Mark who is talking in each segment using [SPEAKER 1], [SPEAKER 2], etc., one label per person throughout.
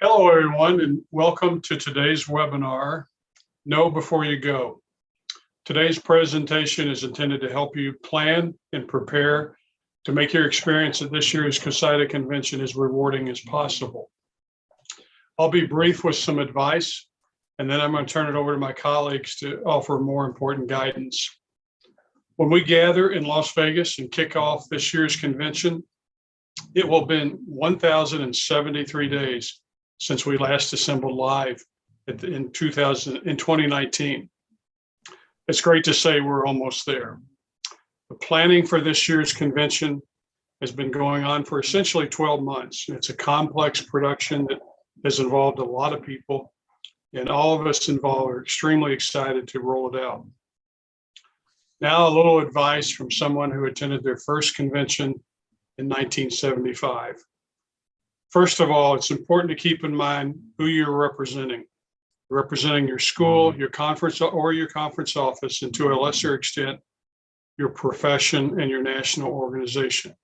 [SPEAKER 1] Hello, everyone, and welcome to today's webinar, Know Before You Go. Today's presentation is intended to help you plan and prepare to make your experience at this year's CoSIDA convention as rewarding as possible. I'll be brief with some advice, and then I'm going to turn it over to my colleagues to offer more important guidance. When we gather in Las Vegas and kick off this year's convention, it will have been 1,073 days since we last assembled live in 2019. It's great to say we're almost there. The planning for this year's convention has been going on for essentially 12 months. It's a complex production that has involved a lot of people, and all of us involved are extremely excited to roll it out. Now, a little advice from someone who attended their first convention in 1975. First of all, it's important to keep in mind who you're representing. You're representing your school, your conference, or your conference office, and to a lesser extent, your profession and your national organization.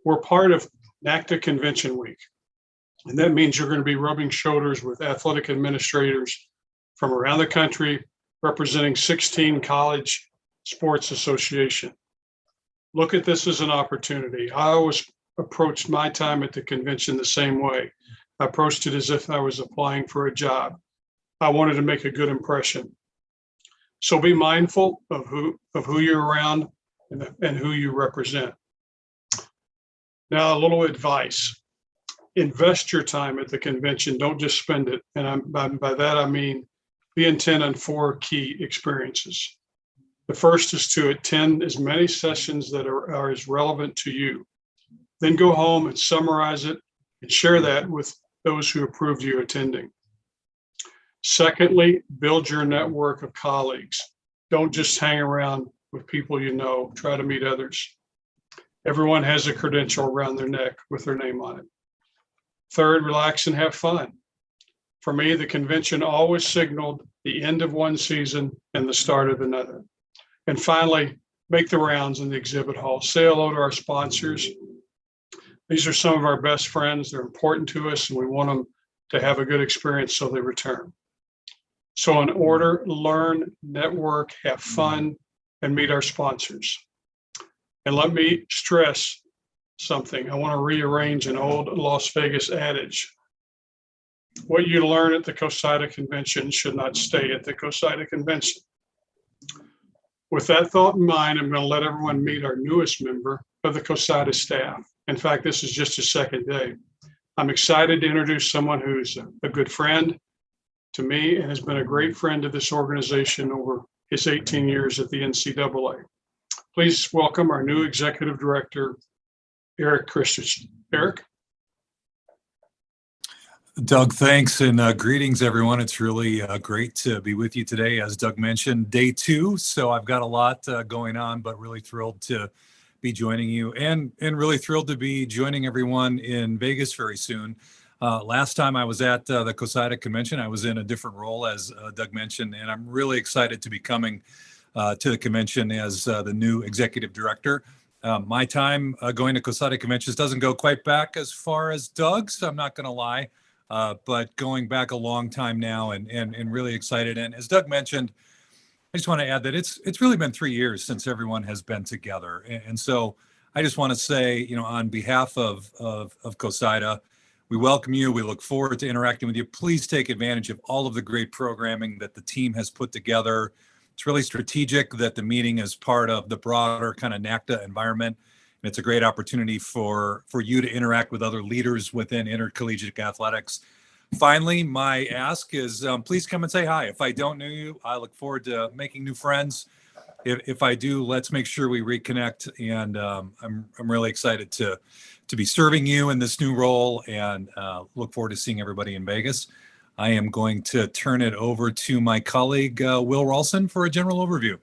[SPEAKER 1] We're part of NACDA Convention Week, and that means you're going to be rubbing shoulders with athletic administrators from around the country representing 16 college sports associations. Look at this as an opportunity. I always approached my time at the convention the same way. I approached it as if I was applying for a job. I wanted to make a good impression. So be mindful of who you're around and who you represent. Now, a little advice. Invest your time at the convention. Don't just spend it. And by that, I mean be intent on 4 key experiences. The first is to attend as many sessions that are as relevant to you. Then go home and summarize it and share that with those who approved you attending. Secondly, build your network of colleagues. Don't just hang around with people you know. Try to meet others. Everyone has a credential around their neck with their name on it. Third, relax and have fun. For me, the convention always signaled the end of one season and the start of another. And finally, make the rounds in the exhibit hall. Say hello to our sponsors. These are some of our best friends. They're important to us, and we want them to have a good experience so they return. So in order, learn, network, have fun, and meet our sponsors. And let me stress something. I want to rearrange an old Las Vegas adage. What you learn at the CoSIDA convention should not stay at the CoSIDA convention. With that thought in mind, I'm going to let everyone meet our newest member of the CoSIDA staff. In fact, this is just his second day. I'm excited to introduce someone who's a good friend to me and has been a great friend to this organization over his 18 years at the NCAA. Please welcome our new Executive Director, Eric Christensen. Eric?
[SPEAKER 2] Doug, thanks, and greetings, everyone. It's really great to be with you today. As Doug mentioned, day 2, so I've got a lot going on, but really thrilled to be joining you, and really thrilled to be joining everyone in Vegas very soon. Last time I was at the CoSIDA convention, I was in a different role, as Doug mentioned, and I'm really excited to be coming to the convention as the new executive director. My time going to CoSIDA conventions doesn't go quite back as far as Doug's, I'm not going to lie. But going back a long time now and really excited. And as Doug mentioned, I just want to add that it's really been 3 years since everyone has been together. And so I just want to say, on behalf of CoSIDA, we welcome you. We look forward to interacting with you. Please take advantage of all of the great programming that the team has put together. It's really strategic that the meeting is part of the broader kind of NACDA environment. And it's a great opportunity for you to interact with other leaders within intercollegiate athletics. Finally, my ask is please come and say hi. If I don't know you, I look forward to making new friends. If I do, let's make sure we reconnect. And I'm really excited to be serving you in this new role, and look forward to seeing everybody in Vegas. I am going to turn it over to my colleague, Will Ralston, for a general overview.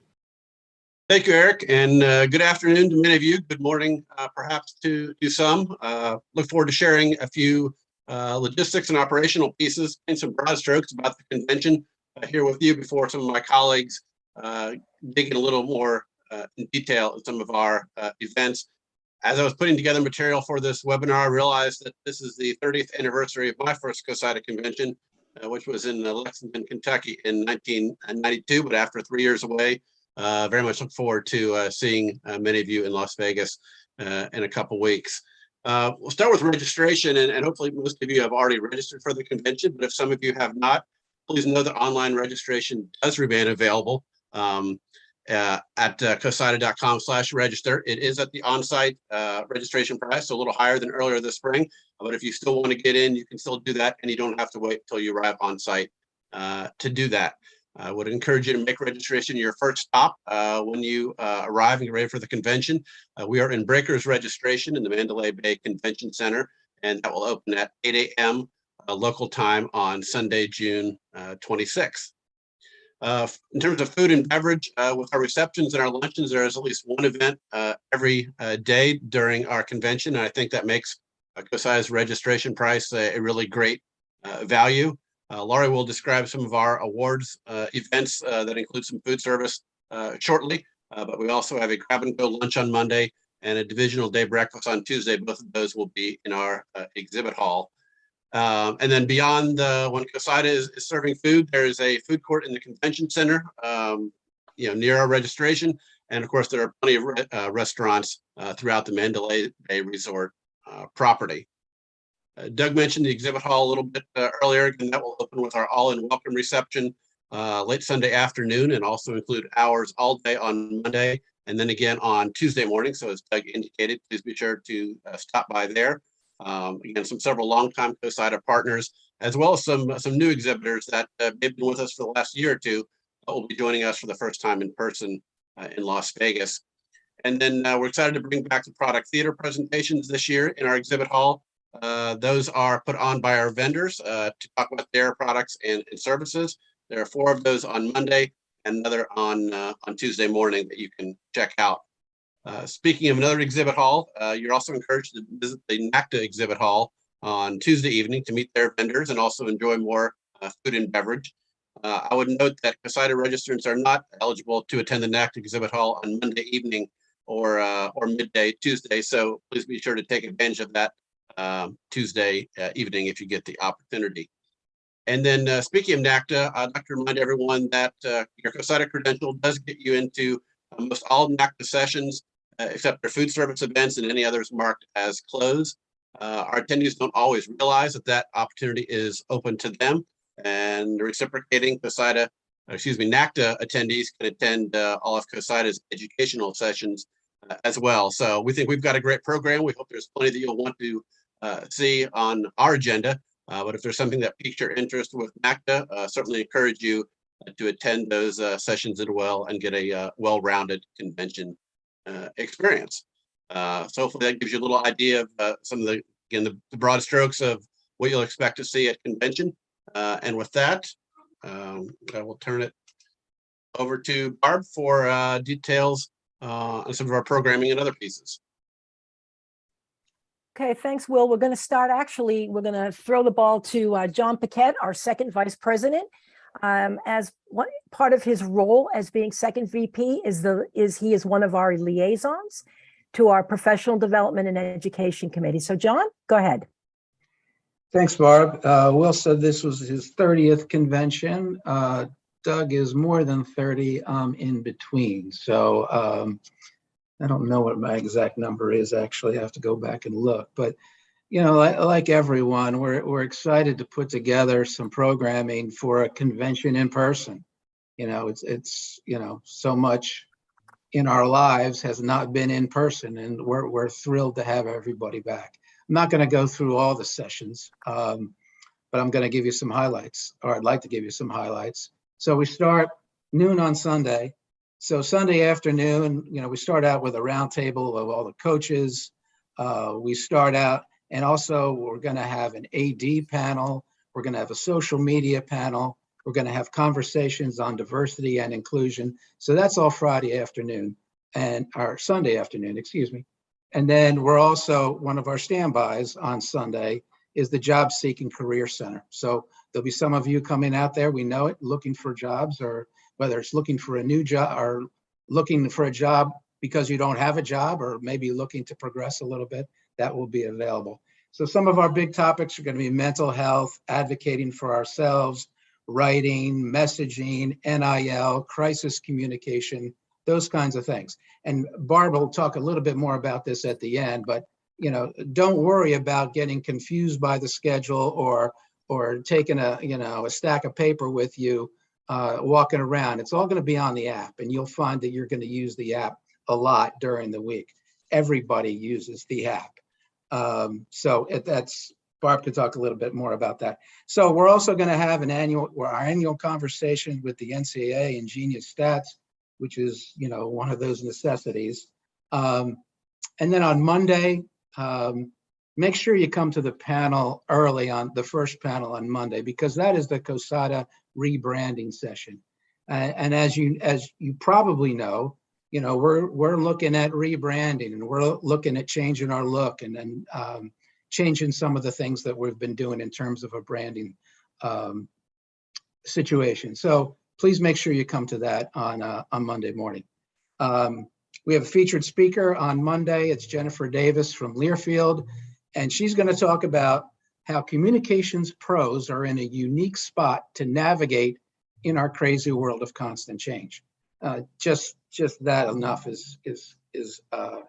[SPEAKER 3] Thank you, Eric, and good afternoon to many of you. Good morning, perhaps to some. Look forward to sharing a few logistics and operational pieces and some broad strokes about the convention here with you before some of my colleagues dig in a little more in detail at some of our events. As I was putting together material for this webinar, I realized that this is the 30th anniversary of my first CoSIDA convention, which was in Lexington, Kentucky in 1992, but after 3 years away, very much look forward to seeing many of you in Las Vegas in a couple weeks. We'll start with registration, and hopefully most of you have already registered for the convention, but if some of you have not, please know that online registration does remain available at CoSIDA.com/register. It is at the on-site registration price, so a little higher than earlier this spring, but if you still want to get in, you can still do that, and you don't have to wait until you arrive on site to do that. I would encourage you to make registration your first stop when you arrive and get ready for the convention. We are in breakers registration in the Mandalay Bay Convention Center, and that will open at 8 a.m. Local time on Sunday, June 26th. In terms of food and beverage, with our receptions and our luncheons, there is at least one event every day during our convention, and I think that makes CoSIDA's registration price a really great value. Laurie will describe some of our awards events that include some food service shortly, but we also have a grab and go lunch on Monday and a divisional day breakfast on Tuesday. Both of those will be in our exhibit hall. And then beyond when CoSIDA is serving food, there is a food court in the convention center, near our registration. And of course, there are plenty of restaurants throughout the Mandalay Bay Resort property. Doug mentioned the exhibit hall a little bit earlier, and that will open with our all-in welcome reception late Sunday afternoon, and also include hours all day on Monday, and then again on Tuesday morning. So as Doug indicated, please be sure to stop by there. Again, several longtime CoSIDA partners, as well as some new exhibitors that have been with us for the last year or two, will be joining us for the first time in person in Las Vegas. And then we're excited to bring back the product theater presentations this year in our exhibit hall. Those are put on by our vendors to talk about their products and services. There are 4 of those on Monday and another on Tuesday morning that you can check out. Speaking of another exhibit hall, you're also encouraged to visit the NACTA exhibit hall on Tuesday evening to meet their vendors and also enjoy more food and beverage. I would note that CoSIDA registrants are not eligible to attend the NACTA exhibit hall on Monday evening or midday Tuesday, so please be sure to take advantage of that Tuesday evening if you get the opportunity. And then speaking of NACTA, I'd like to remind everyone that your CoSIDA credential does get you into almost all NACTA sessions, except for food service events and any others marked as closed. Our attendees don't always realize that opportunity is open to them, and reciprocating NACTA attendees can attend all of CoSIDA's educational sessions as well. So we think we've got a great program. We hope there's plenty that you'll want to see on our agenda, but if there's something that piques your interest with NACTA, certainly encourage you to attend those sessions as well and get a well-rounded convention experience. So hopefully that gives you a little idea of some of the broad strokes of what you'll expect to see at convention. And with that, I will turn it over to Barb for details on some of our programming and other pieces.
[SPEAKER 4] Okay, thanks, Will. We're going to start, we're going to throw the ball to John Paquette, our second vice president. As one part of his role as being second VP he is one of our liaisons to our professional development and education committee. So John, go ahead.
[SPEAKER 5] Thanks, Barb. Will said this was his 30th convention. Doug is more than 30 in between. So I don't know what my exact number is, actually. I have to go back and look. But, like everyone, we're excited to put together some programming for a convention in person. It's so much in our lives has not been in person, and we're thrilled to have everybody back. I'm not going to go through all the sessions, but I'm going to give you some highlights, or I'd like to give you some highlights. So we start noon on Sunday. So Sunday afternoon, we start out with a roundtable of all the coaches. We start out, and also we're going to have an AD panel. We're going to have a social media panel. We're going to have conversations on diversity and inclusion. So that's all Friday afternoon, or Sunday afternoon, excuse me. And then we're also, one of our standbys on Sunday is the Job Seeking Career Center. So there'll be some of you coming out there, we know it, looking for jobs, or whether it's looking for a new job or looking for a job because you don't have a job or maybe looking to progress a little bit, that will be available. So some of our big topics are going to be mental health, advocating for ourselves, writing, messaging, NIL, crisis communication, those kinds of things. And Barb will talk a little bit more about this at the end, but don't worry about getting confused by the schedule or taking a stack of paper with you, walking around. It's all going to be on the app, and you'll find that you're going to use the app a lot during the week. Everybody uses the app. That's Barb could talk a little bit more about that. So we're also going to have our annual conversation with the NCAA and Genius Stats, which is one of those necessities. And then on Monday, make sure you come to the panel early on the first panel on Monday, because that is the CoSIDA rebranding session. And as you probably know, we're looking at rebranding, and we're looking at changing our look, and then changing some of the things that we've been doing in terms of a branding situation. So please make sure you come to that on Monday morning. We have a featured speaker on Monday. It's Jennifer Davis from Learfield, and she's going to talk about how communications pros are in a unique spot to navigate in our crazy world of constant change. Just that enough is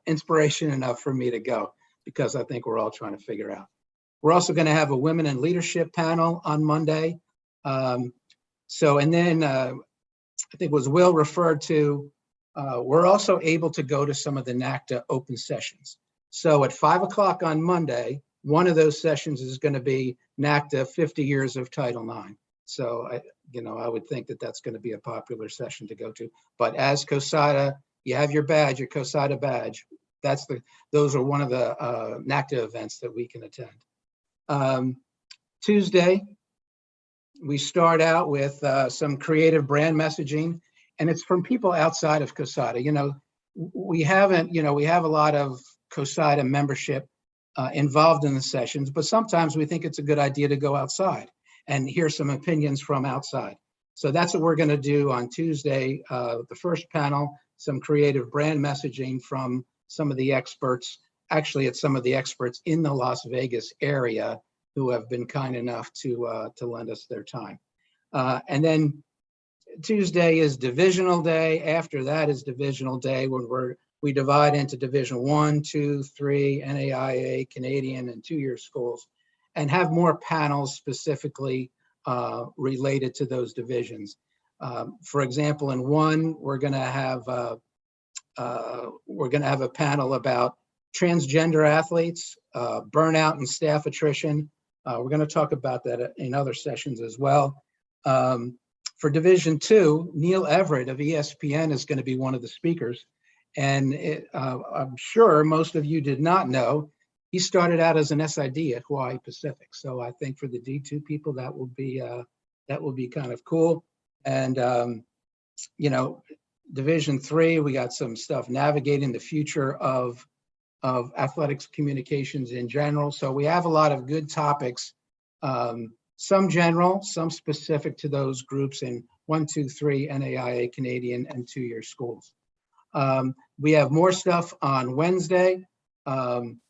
[SPEAKER 5] inspiration enough for me to go, because I think we're all trying to figure out. We're also going to have a women in leadership panel on Monday. And then I think was Will referred to, we're also able to go to some of the NACTA open sessions. So at 5 o'clock on Monday, one of those sessions is going to be NACTA 50 years of Title IX. So I would think that that's going to be a popular session to go to. But as CoSIDA, you have your badge, your CoSIDA badge. Those are one of the NACTA events that we can attend. Tuesday, we start out with some creative brand messaging, and it's from people outside of CoSIDA. We have a lot of CoSIDA membership involved in the sessions, but sometimes we think it's a good idea to go outside and hear some opinions from outside. So that's what we're going to do on Tuesday, the first panel, some creative brand messaging from some of the experts. Actually, it's some of the experts in the Las Vegas area who have been kind enough to lend us their time. And then Tuesday is Divisional Day. After that is Divisional Day, when we divide into Division 1, 2, 3, NAIA, Canadian, and two-year schools, and have more panels specifically related to those divisions. For example, in 1, we're going to have a panel about transgender athletes, burnout and staff attrition. We're going to talk about that in other sessions as well. For Division 2, Neil Everett of ESPN is going to be one of the speakers. And I'm sure most of you did not know, he started out as an SID at Hawaii Pacific. So I think for the D2 people, that will be kind of cool. And Division 3, we got some stuff navigating the future of athletics communications in general. So we have a lot of good topics, some general, some specific to those groups in 1, 2, 3, NAIA, Canadian, and two-year schools. We have more stuff on Wednesday. On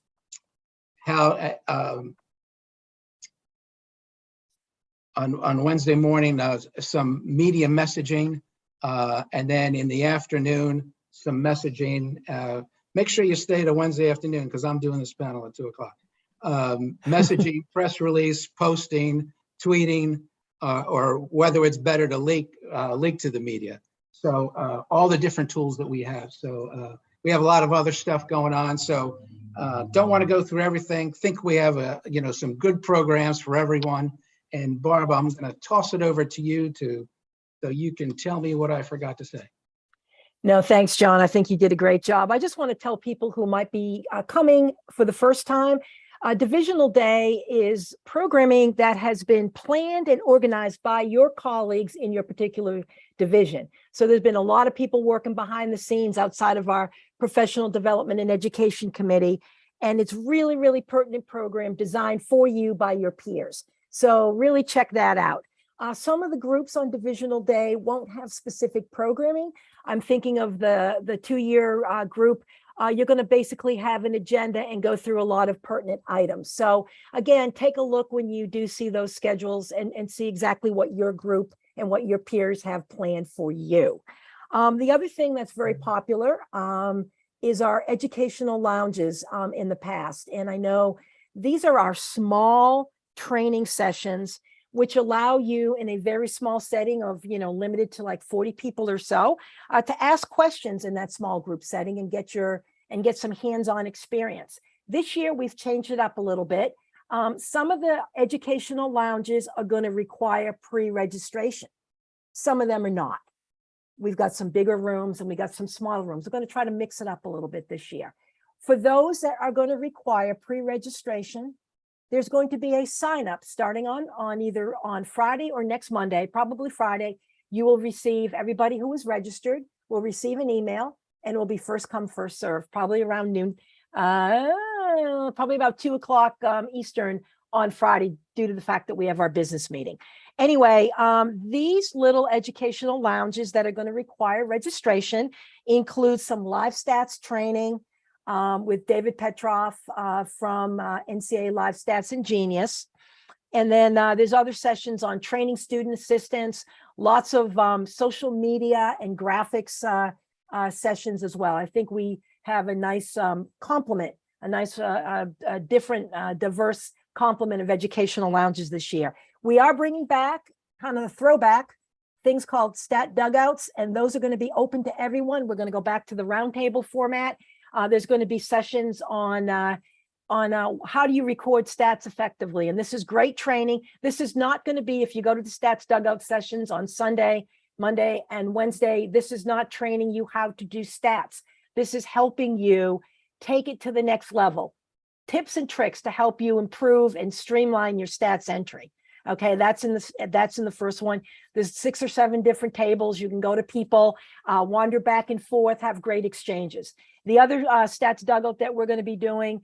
[SPEAKER 5] Wednesday morning, some media messaging, and then in the afternoon, some messaging. Make sure you stay to Wednesday afternoon, because I'm doing this panel at 2 o'clock. Messaging, press release, posting, tweeting, or whether it's better to leak to the media. So all the different tools that we have. So we have a lot of other stuff going on. So don't want to go through everything. Think we have some good programs for everyone. And Barb, I'm going to toss it over to you so you can tell me what I forgot to say.
[SPEAKER 4] No, thanks, John. I think you did a great job. I just want to tell people who might be coming for the first time, Divisional Day is programming that has been planned and organized by your colleagues in your particular division. So there's been a lot of people working behind the scenes outside of our professional development and education committee. And it's really, really pertinent program designed for you by your peers. So really check that out. Some of the groups on Divisional Day won't have specific programming. I'm thinking of the 2-year group. You're going to basically have an agenda and go through a lot of pertinent items. So again, take a look when you do see those schedules and see exactly what your group and what your peers have planned for you. The other thing that's very popular is our educational lounges in the past. And I know these are our small training sessions, which allow you in a very small setting of, limited to like 40 people or so, to ask questions in that small group setting and get some hands-on experience. This year, we've changed it up a little bit. Some of the educational lounges are going to require pre-registration. Some of them are not. We've got some bigger rooms and we got some smaller rooms. We're going to try to mix it up a little bit this year. For those that are going to require pre-registration, there's going to be a sign up starting on either on Friday or next Monday, probably Friday. You will receive, everybody who is registered will receive an email, and it will be first come, first serve, probably around noon, probably about 2:00 Eastern on Friday, due to the fact that we have our business meeting. Anyway, these little educational lounges that are going to require registration include some live stats training with David Petroff from NCAA Live Stats and Genius. And then there's other sessions on training student assistants, lots of social media and graphics sessions as well. I think we have a nice complement, a nice different diverse complement of educational lounges this year. We are bringing back kind of a throwback, things called stat dugouts, and those are going to be open to everyone. We're going to go back to the roundtable format. There's going to be sessions on how do you record stats effectively. And this is great training. This is not going to be, if you go to the stats dugout sessions on Sunday, Monday, and Wednesday, this is not training you how to do stats. This is helping you take it to the next level. Tips and tricks to help you improve and streamline your stats entry. Okay, that's in the first one. There's 6 or 7 different tables. You can go to people, wander back and forth, have great exchanges. The other stats dugout that we're going to be doing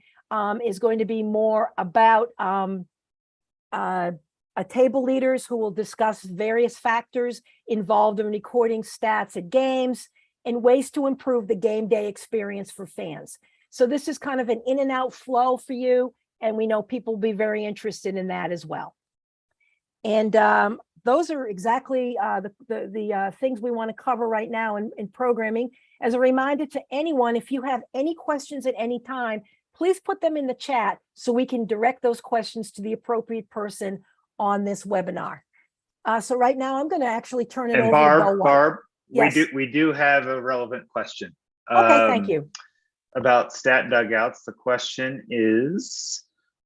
[SPEAKER 4] is going to be more about table leaders who will discuss various factors involved in recording stats at games and ways to improve the game day experience for fans. So this is kind of an in and out flow for you, and we know people will be very interested in that as well. And those are exactly the things we want to cover right now in programming. As a reminder to anyone, if you have any questions at any time, please put them in the chat so we can direct those questions to the appropriate person on this webinar. So right now, I'm going to actually turn it over to
[SPEAKER 6] Barb,
[SPEAKER 4] yes.
[SPEAKER 6] we do have a relevant question.
[SPEAKER 4] Okay, thank you.
[SPEAKER 6] About stat dugouts. The question is,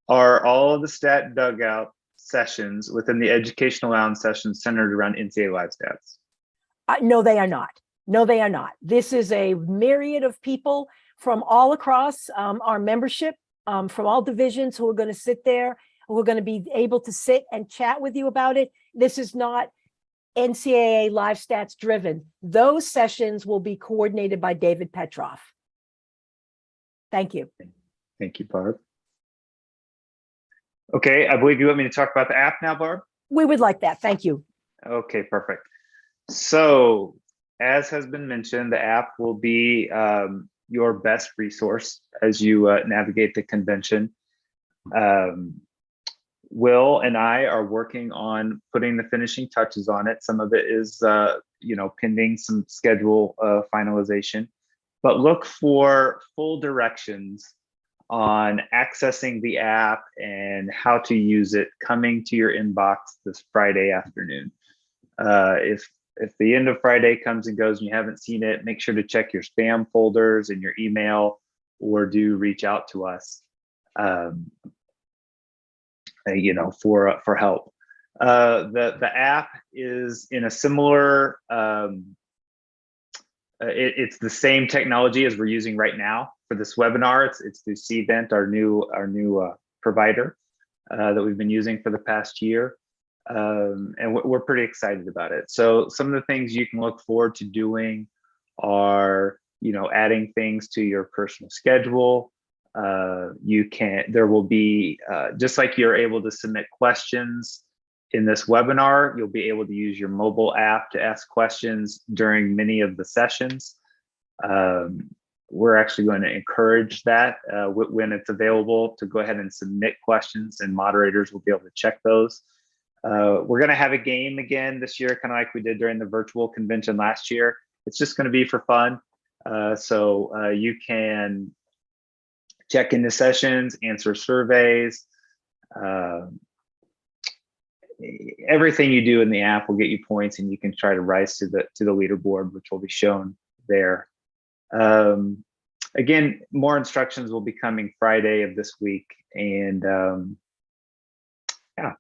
[SPEAKER 6] are all of the stat dugout sessions within the educational lounge sessions centered around NCAA Live Stats?
[SPEAKER 4] No, they are not. No, they are not. This is a myriad of people from all across our membership, from all divisions, who are going to sit there, who are going to be able to sit and chat with you about it. This is not NCAA Live Stats driven. Those sessions will be coordinated by David Petroff. Thank you.
[SPEAKER 6] Thank you, Barb. Okay, I believe you want me to talk about the app now, Barb?
[SPEAKER 4] We would like that. Thank you.
[SPEAKER 6] Okay, perfect. So, as has been mentioned, the app will be your best resource as you navigate the convention. Will and I are working on putting the finishing touches on it. Some of it is, pending some schedule finalization. But look for full directions on accessing the app and how to use it coming to your inbox this Friday afternoon. If the end of Friday comes and goes and you haven't seen it, make sure to check your spam folders and your email, or do reach out to us, for help. The app is in a similar. It's the same technology as we're using right now for this webinar. It's through CVent, our new provider that we've been using for the past year, and we're pretty excited about it. So some of the things you can look forward to doing are, adding things to your personal schedule. There will be just like you're able to submit questions In this webinar, you'll be able to use your mobile app to ask questions during many of the sessions. We're actually going to encourage that when it's available to go ahead and submit questions, and moderators will be able to check those. We're going to have a game again this year, kind of like we did during the virtual convention last year. It's just going to be for fun. So you can check into sessions, answer surveys. Everything you do in the app will get you points, and you can try to rise to the leaderboard, which will be shown there. Again, more instructions will be coming Friday of this week. And yeah,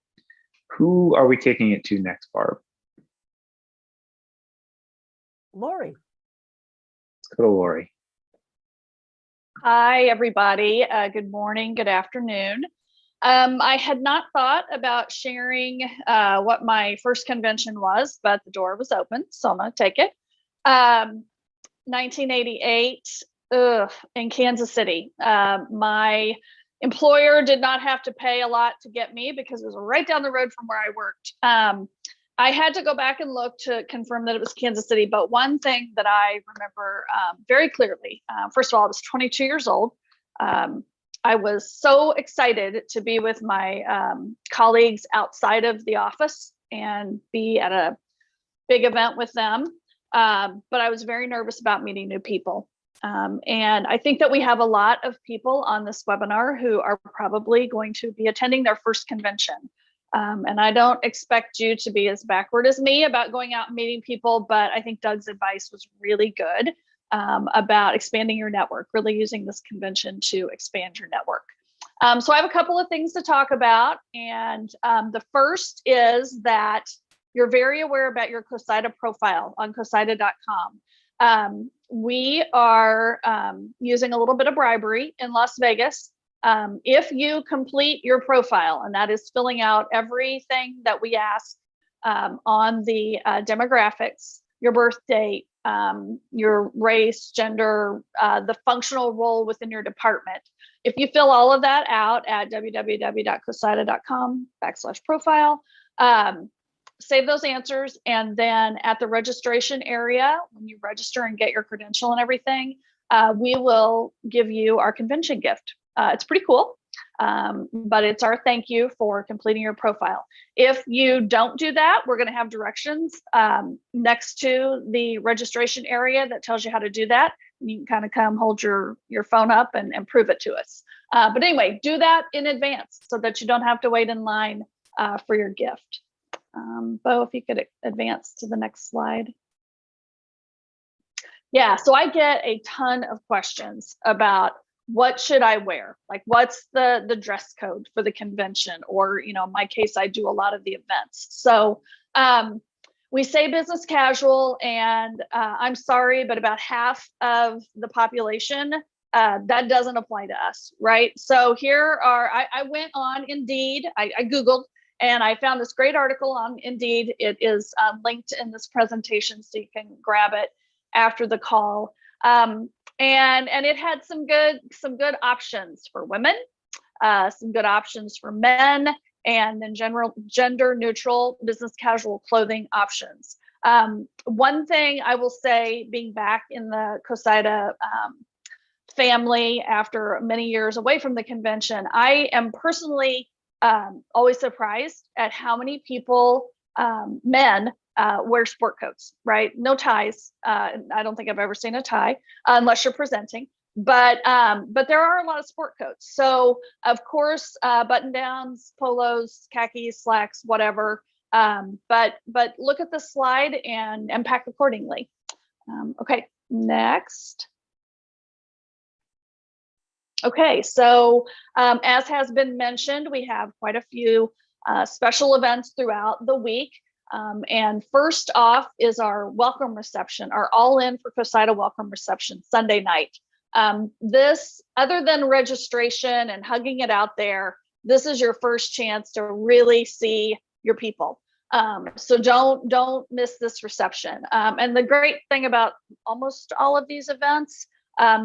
[SPEAKER 6] who are we taking it to next, Barb?
[SPEAKER 4] Lori.
[SPEAKER 6] Let's go to Lori.
[SPEAKER 7] Hi, everybody. Good morning, good afternoon. I had not thought about sharing what my first convention was, but the door was open, so I'm going to take it. 1988 in Kansas City. My employer did not have to pay a lot to get me because it was right down the road from where I worked. I had to go back and look to confirm that it was Kansas City, but one thing that I remember very clearly, first of all, I was 22 years old. I was so excited to be with my colleagues outside of the office and be at a big event with them. But I was very nervous about meeting new people. And I think that we have a lot of people on this webinar who are probably going to be attending their first convention. And I don't expect you to be as backward as me about going out and meeting people, but I think Doug's advice was really good about expanding your network, really using this convention to expand your network. So I have a couple of things to talk about. And the first is that you're very aware about your CoSIDA profile on CoSIDA.com. We are using a little bit of bribery in Las Vegas. If you complete your profile, and that is filling out everything that we ask on the demographics, your birth date, your race, gender, the functional role within your department. If you fill all of that out at www.cosida.com/profile, save those answers, and then at the registration area, when you register and get your credential and everything, we will give you our convention gift. It's pretty cool, but it's our thank you for completing your profile. If you don't do that, we're going to have directions next to the registration area that tells you how to do that. You can kind of come hold your phone up and prove it to us. But anyway, do that in advance so that you don't have to wait in line for your gift. Bo, if you could advance to the next slide. Yeah, so I get a ton of questions about what should I wear? Like, what's the dress code for the convention? Or, you know, in my case, I do a lot of the events. So we say business casual, and I'm sorry, but about half of the population, that doesn't apply to us, right? So here are, I went on Indeed, I Googled, and I found this great article on Indeed. It is linked in this presentation, so you can grab it after the call. And it had some good options for women, some good options for men, and then general gender neutral business casual clothing options. One thing I will say, being back in the CoSIDA family after many years away from the convention, I am personally always surprised at how many people, men, wear sport coats, right? No ties. I don't think I've ever seen a tie unless you're presenting, but there are a lot of sport coats. So of course, button downs, polos, khakis, slacks, whatever. But look at the slide and pack accordingly. Okay, next. Okay, so as has been mentioned, we have quite a few special events throughout the week. And first off is our welcome reception, our all in for CoSIDA welcome reception Sunday night. This, other than registration and hugging it out there, this is your first chance to really see your people. So don't miss this reception. And the great thing about almost all of these events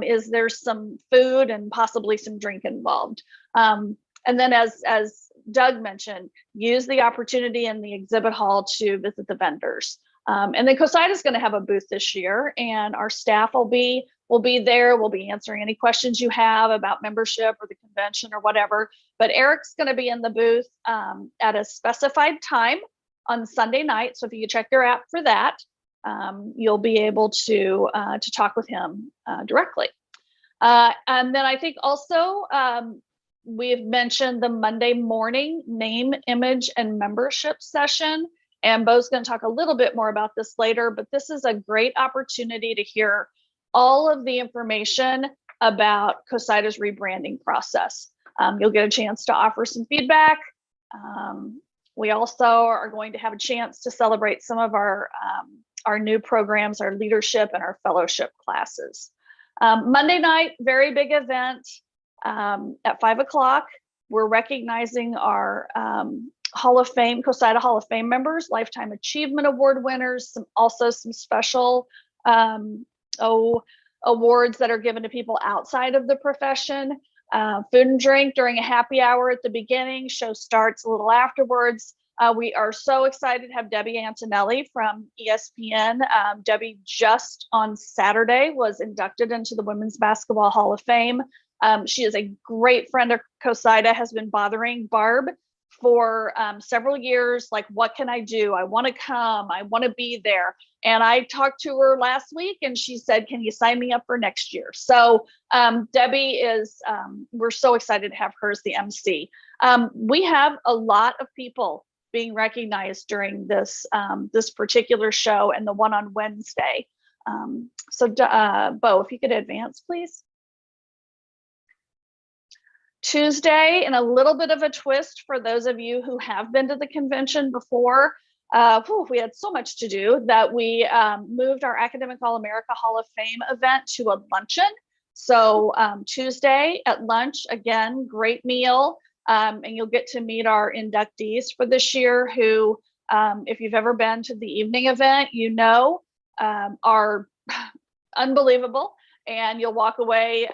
[SPEAKER 7] is there's some food and possibly some drink involved. And then as Doug mentioned, use the opportunity in the exhibit hall to visit the vendors. And then CoSIDA is going to have a booth this year, and our staff will be there. We'll be answering any questions you have about membership or the convention or whatever. But Eric's going to be in the booth at a specified time on Sunday night. So if you check your app for that, you'll be able to talk with him directly. And then I think also we've mentioned the Monday morning name, image, and membership session. And Bo's going to talk a little bit more about this later, but this is a great opportunity to hear all of the information about CoSIDA's rebranding process. You'll get a chance to offer some feedback. We also are going to have a chance to celebrate some of our new programs, our leadership and our fellowship classes. Monday night, very big event at 5 o'clock. We're recognizing our Hall of Fame, CoSIDA Hall of Fame members, Lifetime Achievement Award winners, also some special awards that are given to people outside of the profession. Food and drink during a happy hour at the beginning. Show starts a little afterwards. We are so excited to have Debbie Antonelli from ESPN. Debbie just on Saturday was inducted into the Women's Basketball Hall of Fame. She is a great friend of CoSIDA, has been bothering Barb for several years, like, what can I do? I want to come, I want to be there. And I talked to her last week and she said, can you sign me up for next year? So Debbie is, we're so excited to have her as the MC. We have a lot of people being recognized during this this particular show and the one on Wednesday. Bo, if you could advance, please. Tuesday, and a little bit of a twist for those of you who have been to the convention before. We had so much to do that we moved our Academic All-America Hall of Fame event to a luncheon. So Tuesday at lunch, again, great meal. And you'll get to meet our inductees for this year who, if you've ever been to the evening event, you know, are unbelievable. And you'll walk away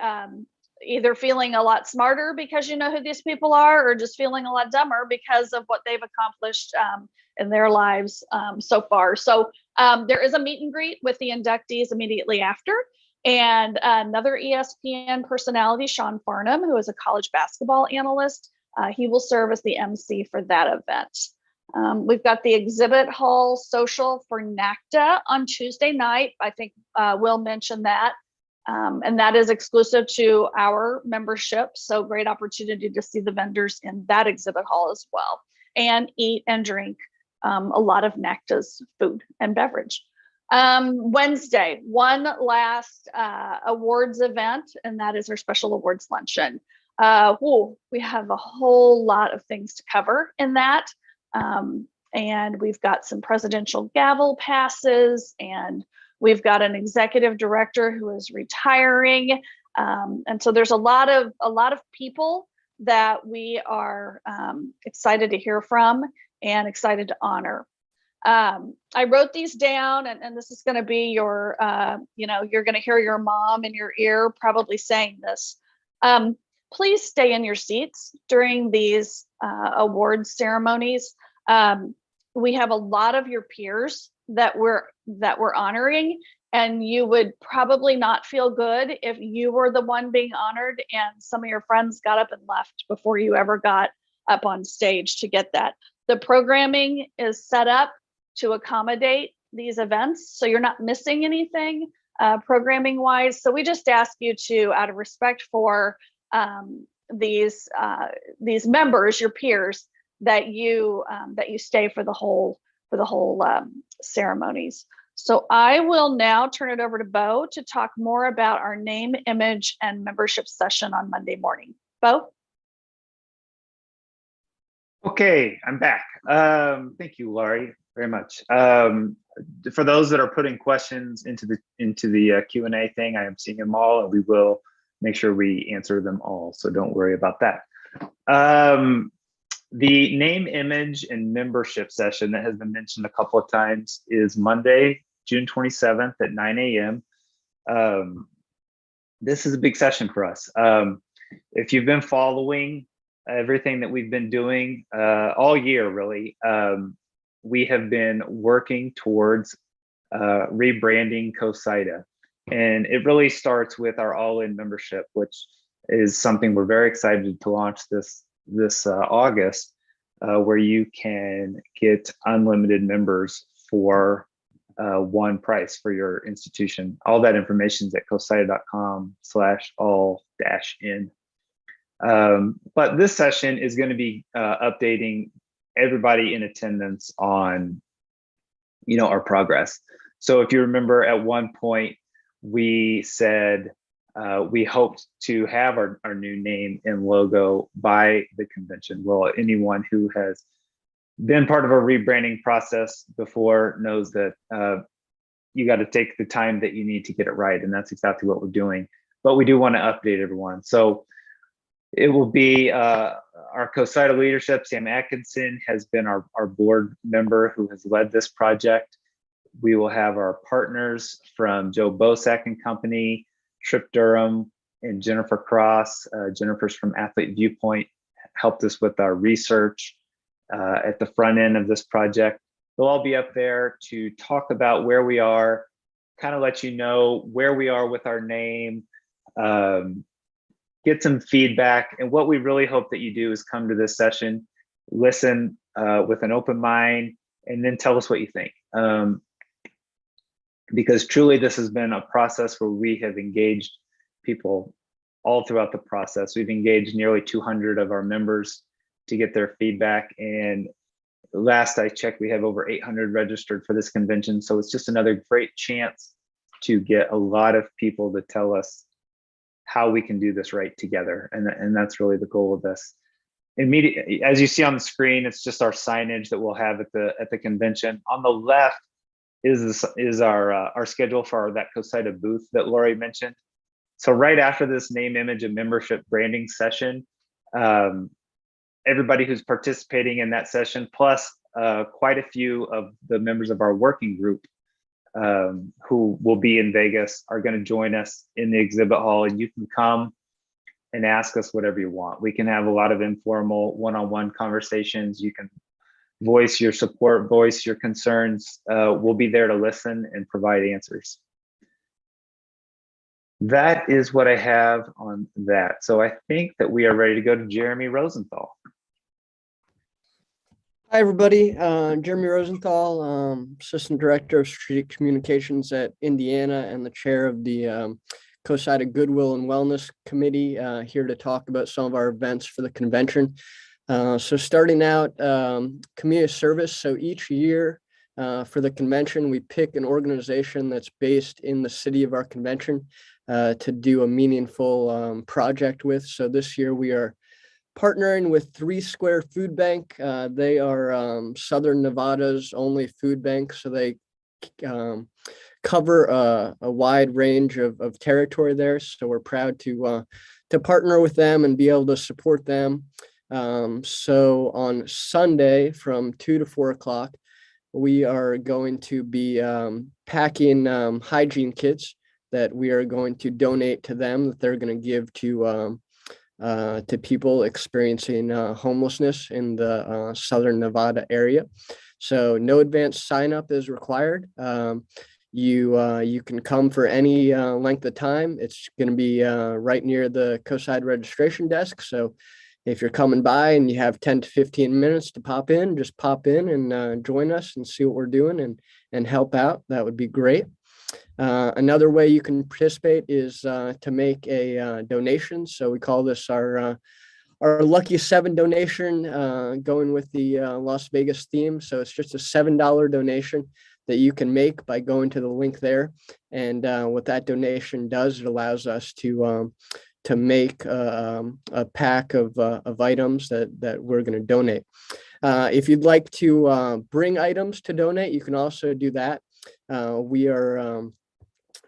[SPEAKER 7] either feeling a lot smarter because you know who these people are, or just feeling a lot dumber because of what they've accomplished in their lives so far. So there is a meet and greet with the inductees immediately after. And another ESPN personality, Sean Farnham, who is a college basketball analyst, he will serve as the MC for that event. We've got the exhibit hall social for NACDA on Tuesday night. I think Will mentioned that. And that is exclusive to our membership. So great opportunity to see the vendors in that exhibit hall as well, and eat and drink a lot of NACDA's food and beverage. Wednesday, one last awards event, and that is our special awards luncheon. We have a whole lot of things to cover in that. And we've got some presidential gavel passes, and we've got an executive director who is retiring. And so there's a lot of people that we are excited to hear from and excited to honor. I wrote these down, and this is going to be your, you're going to hear your mom in your ear probably saying this. Please stay in your seats during these awards ceremonies. We have a lot of your peers that we're honoring, and you would probably not feel good if you were the one being honored and some of your friends got up and left before you ever got up on stage to get that. The programming is set up to accommodate these events, so you're not missing anything programming wise. So we just ask you to, out of respect for these members, your peers, that you stay for the whole ceremonies. So I will now turn it over to Bo to talk more about our name, image, and membership session on Monday morning. Bo?
[SPEAKER 6] Okay, I'm back. Thank you, Laurie, very much. For those that are putting questions into the Q&A thing, I am seeing them all, and we will make sure we answer them all. So don't worry about that. The name, image, and membership session that has been mentioned a couple of times is Monday, June 27th at 9 a.m. This is a big session for us. If you've been following everything that we've been doing all year, really, we have been working towards rebranding CoSIDA. And it really starts with our all-in membership, which is something we're very excited to launch this August, where you can get unlimited members for one price for your institution. All that information is at cosida.com/all-in. But this session is going to be updating everybody in attendance on, our progress. So if you remember, at one point we said we hoped to have our new name and logo by the convention. Well, anyone who has been part of a rebranding process before knows that you got to take the time that you need to get it right, and that's exactly what we're doing. But we do want to update everyone. So it will be our CoSIDA leadership. Sam Atkinson has been our board member who has led this project. We will have our partners from Joe Bosack and Company, Trip Durham, and Jennifer Cross. Jennifer's from Athlete Viewpoint, helped us with our research at the front end of this project. They'll all be up there to talk about where we are, kind of let you know where we are with our name, get some feedback. And what we really hope that you do is come to this session, listen with an open mind, and then tell us what you think. Because truly this has been a process where we have engaged people all throughout the process. We've engaged nearly 200 of our members to get their feedback. And last I checked, we have over 800 registered for this convention. So it's just another great chance to get a lot of people to tell us how we can do this right together. And that's really the goal of this. Immediately, as you see on the screen, it's just our signage that we'll have at the convention. On the left is our schedule for that CoSIDA booth that Lori mentioned. So right after this name, image, and membership branding session, everybody who's participating in that session, plus quite a few of the members of our working group who will be in Vegas, are going to join us in the exhibit hall, and you can come and ask us whatever you want. We can have a lot of informal one-on-one conversations. You can voice your support, voice your concerns. We'll be there to listen and provide answers. That is what I have on that. So I think that we are ready to go to Jeremy Rosenthal.
[SPEAKER 8] Hi, everybody. Jeremy Rosenthal, Assistant Director of Strategic Communications at Indiana and the chair of the CoSIDA Goodwill and Wellness Committee, here to talk about some of our events for the convention. So starting out, community service. So each year for the convention, we pick an organization that's based in the city of our convention to do a meaningful project with. So this year we are partnering with 3 Square Food Bank. They are Southern Nevada's only food bank. So they cover a wide range of territory there. So we're proud to partner with them and be able to support them. So on Sunday from 2 to 4 o'clock, we are going to be packing hygiene kits that we are going to donate to them, that they're going to give to people experiencing homelessness in the Southern Nevada area. So no advanced sign up is required. You can come for any length of time. It's going to be right near the CoSIDA registration desk. So if you're coming by and you have 10 to 15 minutes to pop in, just pop in and join us and see what we're doing and help out. That would be great. Another way you can participate is to make a donation. So we call this our Lucky 7 donation, going with the Las Vegas theme. So it's just a $7 donation that you can make by going to the link there. And what that donation does, it allows us to make a pack of items that we're going to donate. If you'd like to bring items to donate, you can also do that. We are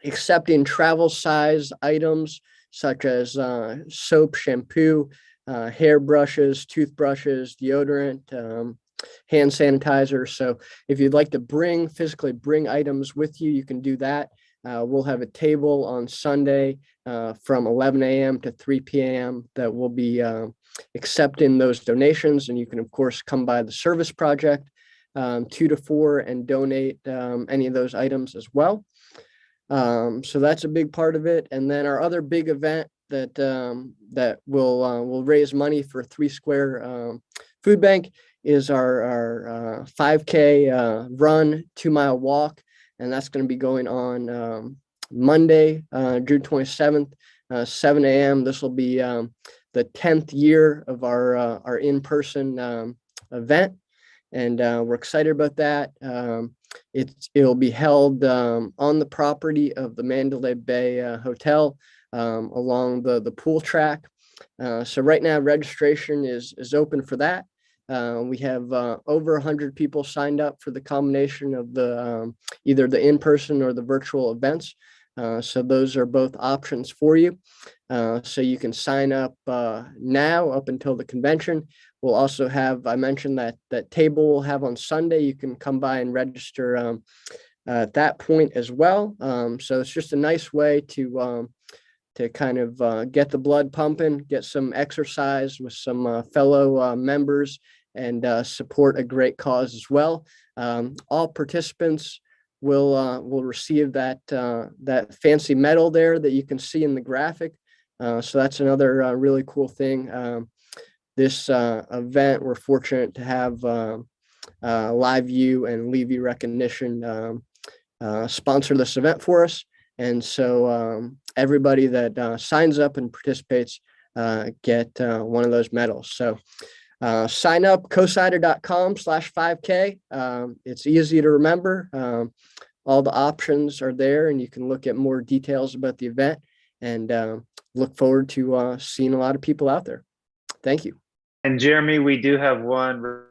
[SPEAKER 8] accepting travel size items such as soap, shampoo, hair brushes, toothbrushes, deodorant, hand sanitizer. So if you'd like to physically bring items with you, you can do that. We'll have a table on Sunday from 11 a.m. to 3 p.m. that will be accepting those donations. And you can, of course, come by the service project 2 to 4 and donate any of those items as well. So that's a big part of it. And then our other big event that will raise money for 3 Square Food Bank is our 5K run, 2-mile walk. And that's going to be going on Monday, June 27th, 7 a.m. This will be the 10th year of our in-person event. And we're excited about that. It'll be held on the property of the Mandalay Bay Hotel along the pool track. So right now registration is open for that. We have over 100 people signed up for the combination of the either the in-person or the virtual events. So those are both options for you. So you can sign up now up until the convention. We'll also have, I mentioned that table we'll have on Sunday. You can come by and register at that point as well. So it's just a nice way to kind of get the blood pumping, get some exercise with some fellow members, and support a great cause as well. All participants will receive that fancy medal there that you can see in the graphic. So that's another really cool thing. This event, we're fortunate to have Live View and Levy Recognition sponsor this event for us. And so everybody that signs up and participates get one of those medals. So sign up CoSIDA.com/5K. It's easy to remember. All the options are there, and you can look at more details about the event, and look forward to seeing a lot of people out there. Thank you.
[SPEAKER 6] And Jeremy, we do have one.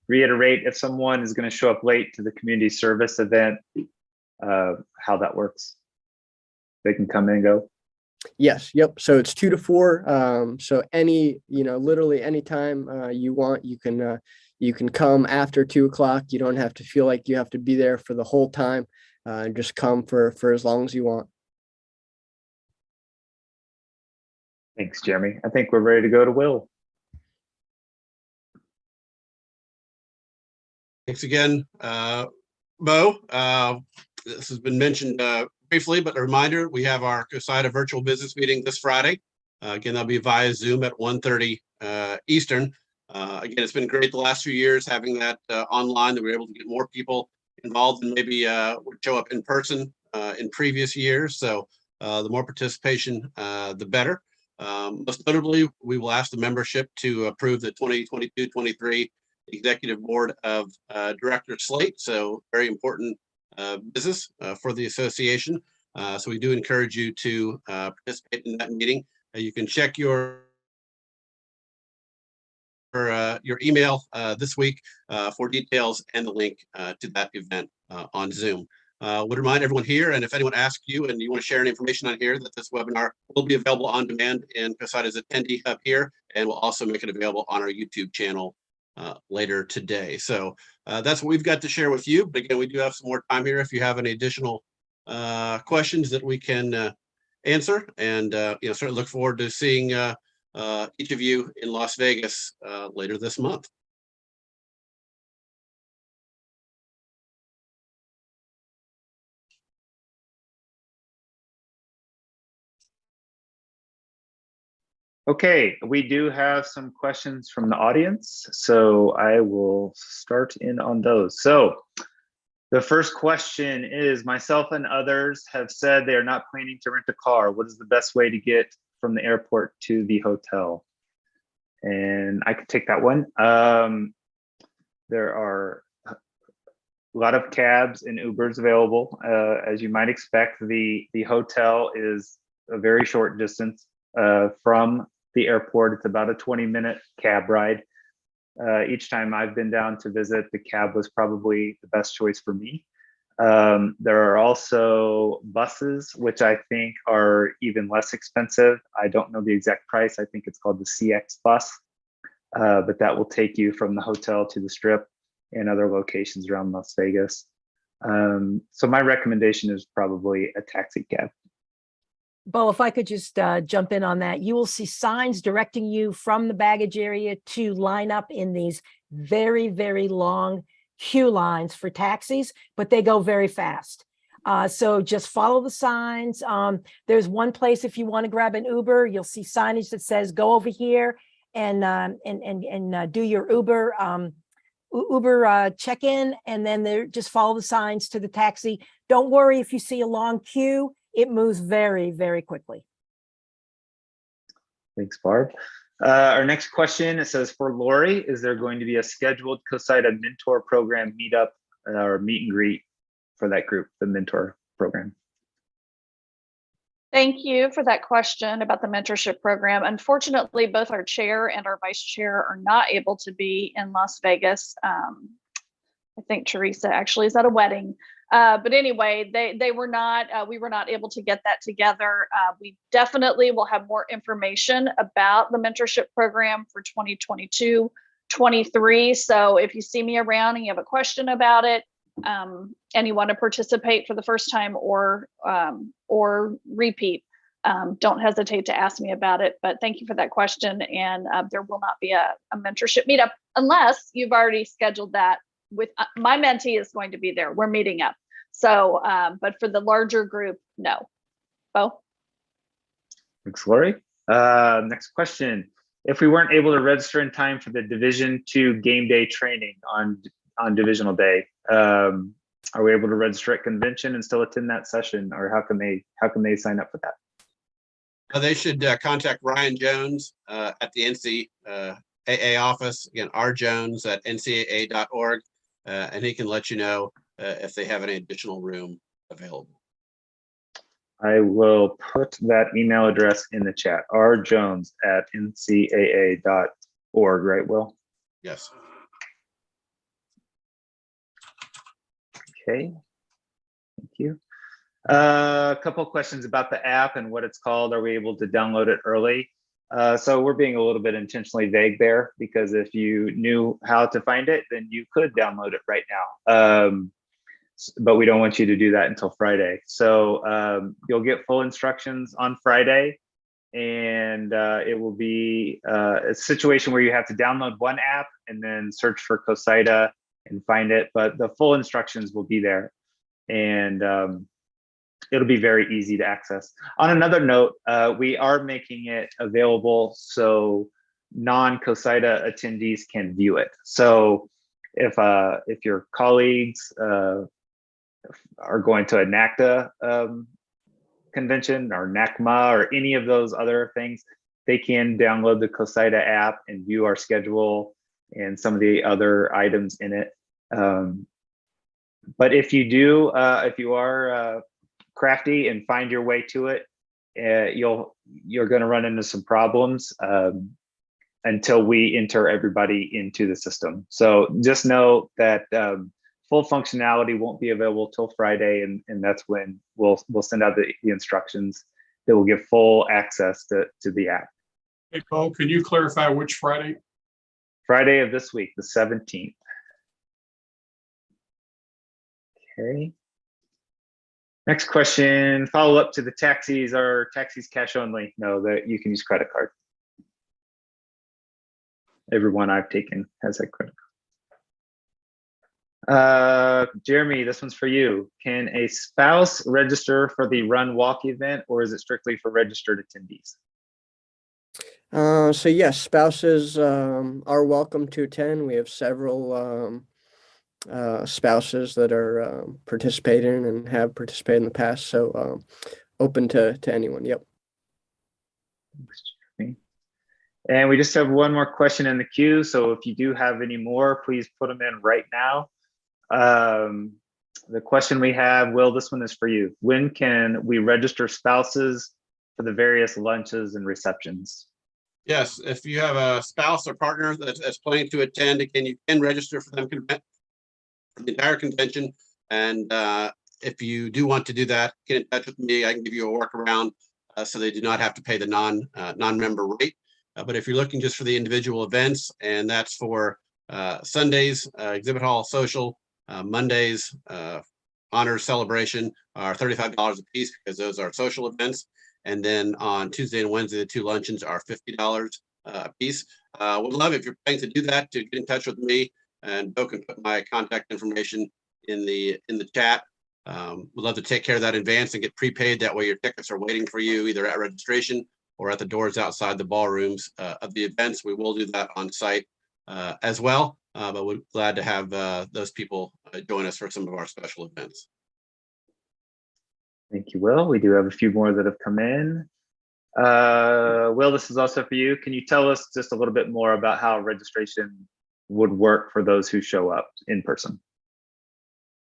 [SPEAKER 6] Reiterate, if someone is going to show up late to the community service event, how that works. They can come in and go.
[SPEAKER 8] Yes. Yep. So it's 2 to 4. So literally anytime you want, you can come after 2 o'clock. You don't have to feel like you have to be there for the whole time. Just come for as long as you want.
[SPEAKER 6] Thanks, Jeremy. I think we're ready to go to Will.
[SPEAKER 3] Thanks again, Bo. This has been mentioned briefly, but a reminder, we have our CoSIDA virtual business meeting this Friday. Again, that'll be via Zoom at 1:30 Eastern. Again, it's been great the last few years having that online, that we were able to get more people involved and maybe would show up in person in previous years. So the more participation, the better. Most notably, we will ask the membership to approve the 2022-23 Executive Board of Directors slate. So very important business for the association. So we do encourage you to participate in that meeting. You can check your email this week for details and the link to that event on Zoom. Would remind everyone here, and if anyone asks you and you want to share any information on here, that this webinar will be available on demand in CoSIDA's attendee hub here, and we'll also make it available on our YouTube channel later today. So that's what we've got to share with you. But again, we do have some more time here if you have any additional questions that we can answer, and certainly look forward to seeing each of you in Las Vegas later this month.
[SPEAKER 6] Okay, we do have some questions from the audience, so I will start in on those. So the first question is, myself and others have said they are not planning to rent a car. What is the best way to get from the airport to the hotel? And I could take that one. There are a lot of cabs and Ubers available. As you might expect, the hotel is a very short distance from the airport. It's about a 20-minute cab ride. Each time I've been down to visit, the cab was probably the best choice for me. There are also buses, which I think are even less expensive. I don't know the exact price. I think it's called the CX bus, but that will take you from the hotel to the Strip and other locations around Las Vegas. So my recommendation is probably a taxi cab.
[SPEAKER 4] Bo, if I could just jump in on that, you will see signs directing you from the baggage area to line up in these very, very long queue lines for taxis, but they go very fast. So just follow the signs. There's one place if you want to grab an Uber, you'll see signage that says go over here and do your Uber check-in, and then there just follow the signs to the taxi. Don't worry if you see a long queue. It moves very, very quickly.
[SPEAKER 6] Thanks, Barb. Our next question, it says, for Lori, is there going to be a scheduled CoSIDA mentor program meetup or meet and greet for that group, the mentor program?
[SPEAKER 7] Thank you for that question about the mentorship program. Unfortunately, both our chair and our vice chair are not able to be in Las Vegas. I think Teresa actually is at a wedding. But anyway, we were not able to get that together. We definitely will have more information about the mentorship program for 2022-23. So if you see me around and you have a question about it, and you want to participate for the first time or repeat, don't hesitate to ask me about it. But thank you for that question. And there will not be a mentorship meetup unless you've already scheduled that with my mentee is going to be there. We're meeting up. So, but for the larger group, no. Bo?
[SPEAKER 6] Thanks, Lori. Next question. If we weren't able to register in time for the Division 2 game day training on Divisional Day, are we able to register at convention and still attend that session, or how can they sign up for that?
[SPEAKER 3] They should contact Ryan Jones at the NCAA office. Again, rjones@ncaa.org, and he can let you know if they have any additional room available.
[SPEAKER 6] I will put that email address in the chat, rjones@ncaa.org, right, Will?
[SPEAKER 3] Yes.
[SPEAKER 6] Okay, thank you. A couple of questions about the app and what it's called. Are we able to download it early? So we're being a little bit intentionally vague there, because if you knew how to find it, then you could download it right now. But we don't want you to do that until Friday. So you'll get full instructions on Friday, and it will be a situation where you have to download one app and then search for CoSIDA and find it, but the full instructions will be there, and it'll be very easy to access. On another note, we are making it available so non-CoSIDA attendees can view it. So if your colleagues are going to a NACDA convention or NACMA or any of those other things, they can download the CoSIDA app and view our schedule and some of the other items in it. But if you are crafty and find your way to it, you're going to run into some problems until we enter everybody into the system. So just know that full functionality won't be available till Friday, and that's when we'll send out the instructions that will give full access to the app.
[SPEAKER 1] Hey, Bo, can you clarify which Friday?
[SPEAKER 6] Friday of this week, the 17th. Okay. Next question, follow up to the taxis. Are taxis cash only? No, that you can use credit card. Everyone I've taken has a credit card. Jeremy, this one's for you. Can a spouse register for the run walk event, or is it strictly for registered attendees?
[SPEAKER 8] So yes, spouses are welcome to attend. We have several spouses that are participating and have participated in the past, so open to anyone. Yep.
[SPEAKER 6] Thanks, Jeremy. And we just have one more question in the queue, so if you do have any more, please put them in right now. The question we have, Will, this one is for you. When can we register spouses for the various lunches and receptions?
[SPEAKER 3] Yes, if you have a spouse or partner that's planning to attend, again, you can register for them for the entire convention. And if you do want to do that, get in touch with me. I can give you a workaround so they do not have to pay the non-member rate. But if you're looking just for the individual events, and that's for Sundays, exhibit hall social, Mondays, honor celebration are $35 a piece because those are social events. And then on Tuesday and Wednesday, the 2 luncheons are $50 a piece. Would love if you're planning to do that to get in touch with me, and Bo can put my contact information in the chat. We'd love to take care of that in advance and get prepaid. That way your tickets are waiting for you either at registration or at the doors outside the ballrooms of the events. We will do that on site as well, but we're glad to have those people join us for some of our special events.
[SPEAKER 6] Thank you, Will. We do have a few more that have come in. Will, this is also for you. Can you tell us just a little bit more about how registration would work for those who show up in person?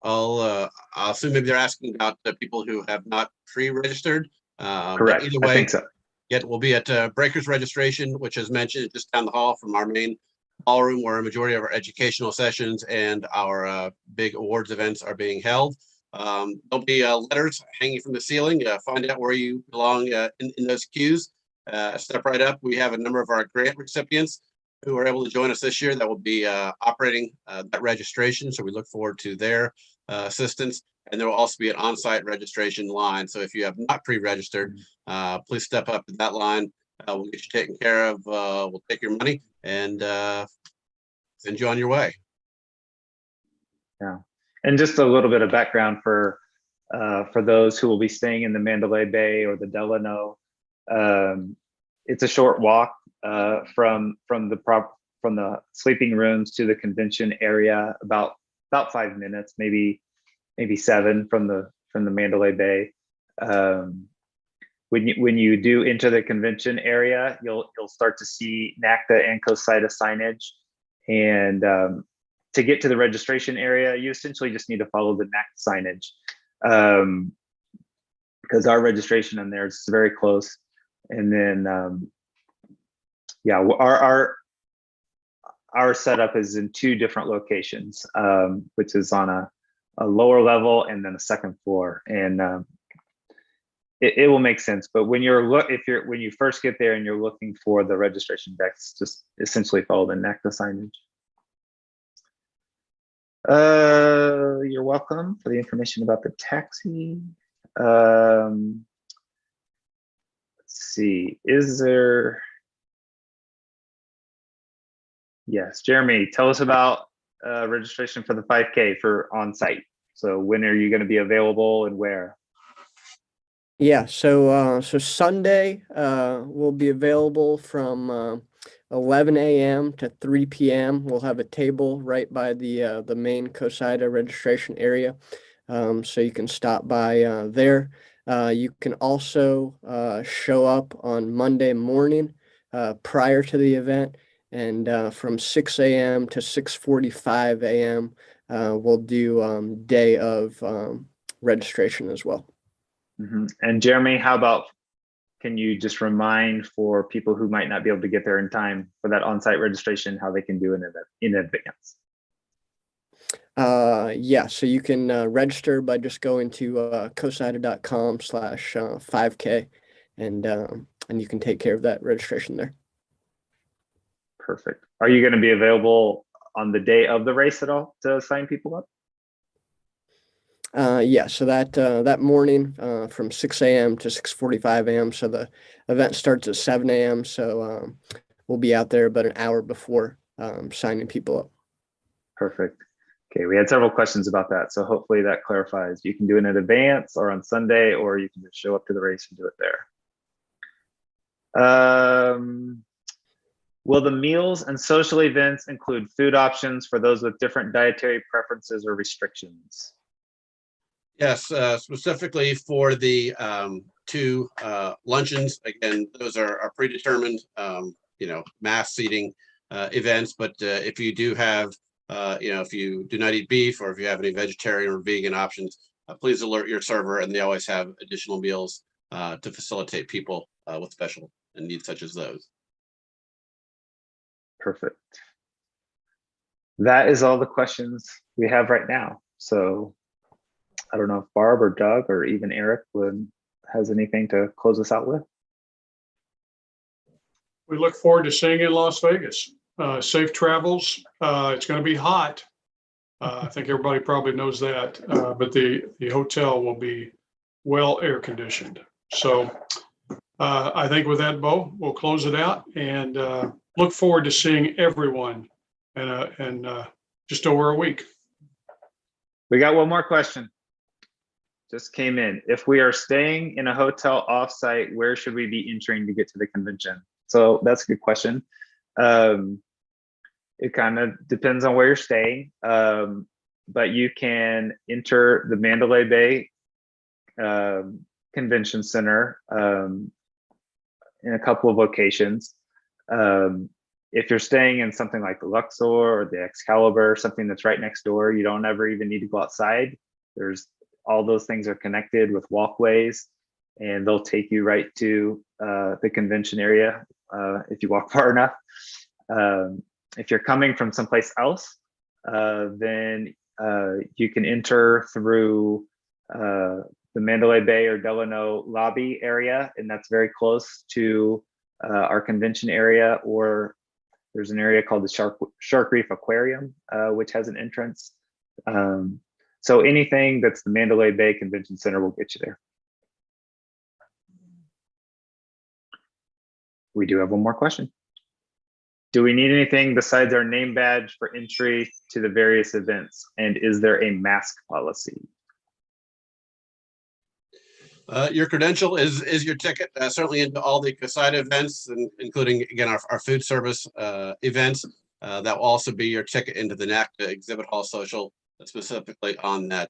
[SPEAKER 3] I'll assume maybe they're asking about the people who have not pre-registered.
[SPEAKER 6] Correct.
[SPEAKER 3] Either way,
[SPEAKER 6] I think so.
[SPEAKER 3] Yet we'll be at Breakers Registration, which is mentioned just down the hall from our main ballroom, where a majority of our educational sessions and our big awards events are being held. There'll be letters hanging from the ceiling. Find out where you belong in those queues. Step right up. We have a number of our grant recipients who are able to join us this year that will be operating that registration. So we look forward to their assistance. And there will also be an on-site registration line. So if you have not pre-registered, please step up to that line. We'll get you taken care of. We'll take your money and send you on your way.
[SPEAKER 6] Yeah, and just a little bit of background for those who will be staying in the Mandalay Bay or the Delano. It's a short walk from the sleeping rooms to the convention area, about 5 minutes, maybe 7 from the Mandalay Bay. When you do enter the convention area, you'll start to see NACDA and CoSIDA signage. And to get to the registration area, you essentially just need to follow the NACDA signage, because our registration in there is very close. And then, yeah, our setup is in 2 different locations, which is on a lower level and then a second floor. And it will make sense. But when when you first get there and you're looking for the registration decks, just essentially follow the NACDA signage. You're welcome for the information about the taxi. Let's see, is there? Yes, Jeremy, tell us about registration for the 5K for on-site. So when are you going to be available and where?
[SPEAKER 8] Yeah, so Sunday will be available from 11 a.m. to 3 p.m. We'll have a table right by the main CoSIDA registration area, so you can stop by there. You can also show up on Monday morning prior to the event, and from 6 a.m. to 6:45 a.m. We'll do day of registration as well.
[SPEAKER 6] Mm-hmm. And Jeremy, how about, can you just remind for people who might not be able to get there in time for that on-site registration, how they can do it in advance?
[SPEAKER 8] Yeah, so you can register by just going to cosida.com/5K, and you can take care of that registration there.
[SPEAKER 6] Perfect. Are you going to be available on the day of the race at all to sign people up?
[SPEAKER 8] Yeah, so that morning from 6 a.m. to 6:45 a.m. So the event starts at 7 a.m. So we'll be out there about an hour before signing people up. Perfect.
[SPEAKER 6] Okay, we had several questions about that, so hopefully that clarifies. You can do it in advance or on Sunday, or you can just show up to the race and do it there. Will the meals and social events include food options for those with different dietary preferences or restrictions?
[SPEAKER 3] Yes, specifically for the 2 luncheons. Again, those are predetermined, mass seating events. But if you do have, if you do not eat beef, or if you have any vegetarian or vegan options, please alert your server, and they always have additional meals to facilitate people with special needs such as those.
[SPEAKER 6] Perfect. That is all the questions we have right now. So I don't know if Barb or Doug or even Eric has anything to close us out with.
[SPEAKER 1] We look forward to seeing you in Las Vegas. Safe travels. It's going to be hot. I think everybody probably knows that, but the hotel will be well air conditioned. So I think with that, Bo, we'll close it out and look forward to seeing everyone in just over a week.
[SPEAKER 6] We got one more question. Just came in. If we are staying in a hotel offsite, where should we be entering to get to the convention? So that's a good question. It kind of depends on where you're staying, but you can enter the Mandalay Bay Convention Center in a couple of locations. If you're staying in something like the Luxor or the Excalibur, something that's right next door, you don't ever even need to go outside. There's all those things are connected with walkways, and they'll take you right to the convention area if you walk far enough. If you're coming from someplace else, then you can enter through the Mandalay Bay or Delano lobby area, and that's very close to our convention area. Or there's an area called the Shark Reef Aquarium, which has an entrance. So anything that's the Mandalay Bay Convention Center will get you there. We do have one more question. Do we need anything besides our name badge for entry to the various events? And is there a mask policy?
[SPEAKER 3] Your credential is your ticket, certainly into all the CoSIDA events, and including, again, our food service events. That will also be your ticket into the NACDA Exhibit Hall Social, specifically on that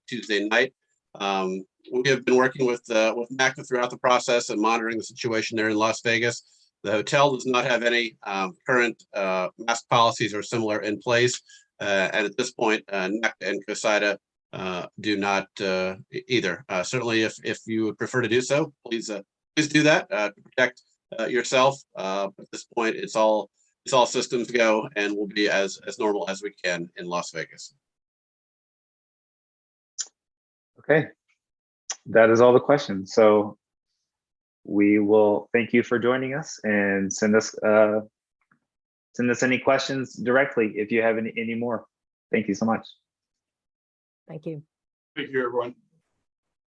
[SPEAKER 3] Tuesday night. We have been working with NACDA throughout the process and monitoring the situation there in Las Vegas. The hotel does not have any current mask policies or similar in place, and at this point, NACDA and CoSIDA do not either. Certainly, if you would prefer to do so, please do that to protect yourself. But at this point, it's all systems go, and we'll be as normal as we can in Las Vegas.
[SPEAKER 6] Okay, that is all the questions. So we will thank you for joining us, and send us any questions directly if you have any more. Thank you so much.
[SPEAKER 4] Thank you.
[SPEAKER 1] Thank you, everyone.